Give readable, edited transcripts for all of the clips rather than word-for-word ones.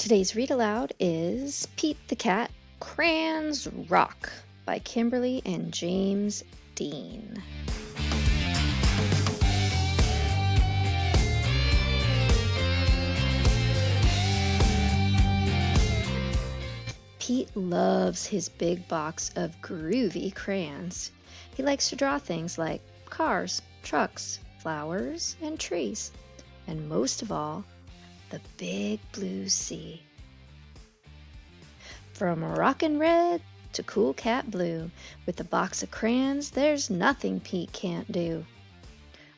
Today's read aloud is Pete the Cat, Crayons Rock by Kimberly and James Dean. Pete loves his big box of groovy crayons. He likes to draw things like cars, trucks, flowers, and trees, and most of all, the big blue sea. From rockin' red to cool cat blue, with a box of crayons, there's nothing Pete can't do.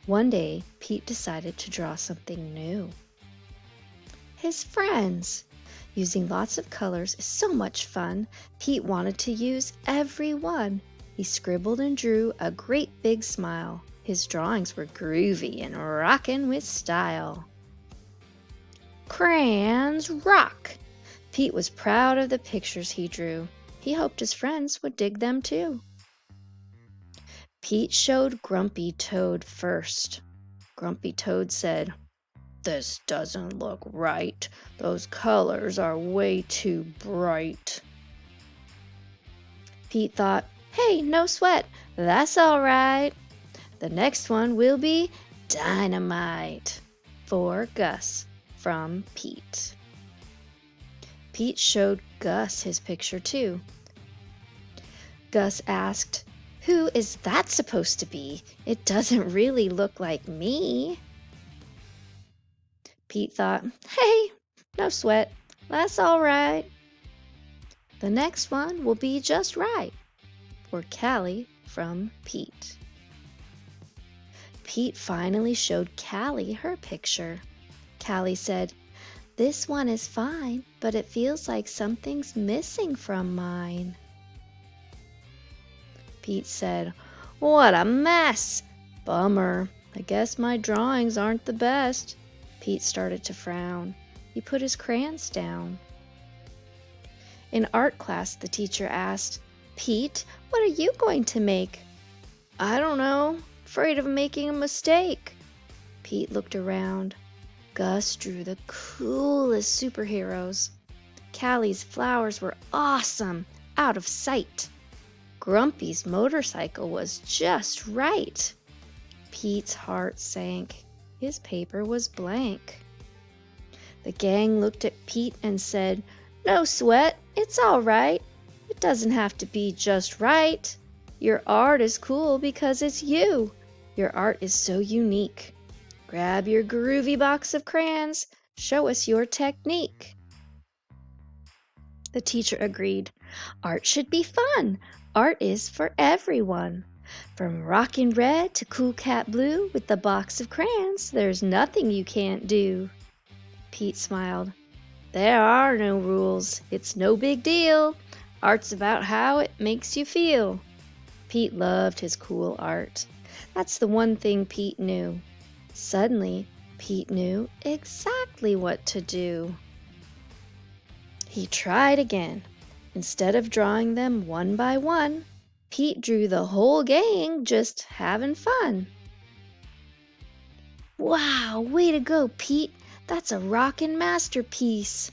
One day, Pete decided to draw something new. His friends! Using lots of colors is so much fun. Pete wanted to use every one. He scribbled and drew a great big smile. His drawings were groovy and rockin' with style. Crayons rock! Pete was proud of the pictures he drew. He hoped his friends would dig them too. Pete showed Grumpy Toad first. Grumpy Toad said, "This doesn't look right. Those colors are way too bright." Pete thought, "Hey, no sweat. That's all right. The next one will be dynamite." For Gus from Pete. Pete showed Gus his picture too. Gus asked, "Who is that supposed to be? It doesn't really look like me." Pete thought, "Hey, no sweat. That's all right. The next one will be just right." For Callie from Pete. Pete finally showed Callie her picture. Callie said, "This one is fine, but it feels like something's missing from mine." Pete said, "What a mess! Bummer. I guess my drawings aren't the best." Pete started to frown. He put his crayons down. In art class, the teacher asked, "Pete, what are you going to make?" "I don't know. Afraid of making a mistake." Pete looked around. Gus drew the coolest superheroes. Callie's flowers were awesome, out of sight. Grumpy's motorcycle was just right. Pete's heart sank. His paper was blank. The gang looked at Pete and said, "No sweat, it's all right. It doesn't have to be just right. Your art is cool because it's you. Your art is so unique. Grab your groovy box of crayons. Show us your technique." The teacher agreed. Art should be fun. Art is for everyone. From rockin' red to cool cat blue, with the box of crayons, there's nothing you can't do. Pete smiled. "There are no rules. It's no big deal. Art's about how it makes you feel." Pete loved his cool art. That's the one thing Pete knew. Suddenly, Pete knew exactly what to do. He tried again. Instead of drawing them one by one, Pete drew the whole gang just having fun. "Wow, way to go, Pete. That's a rockin' masterpiece."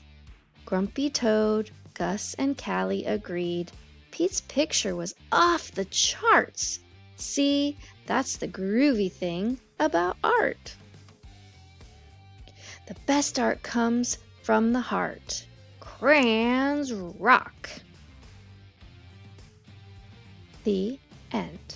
Grumpy Toad, Gus, and Callie agreed. Pete's picture was off the charts. See, that's the groovy thing about art. The best art comes from the heart. Crayons rock. The end.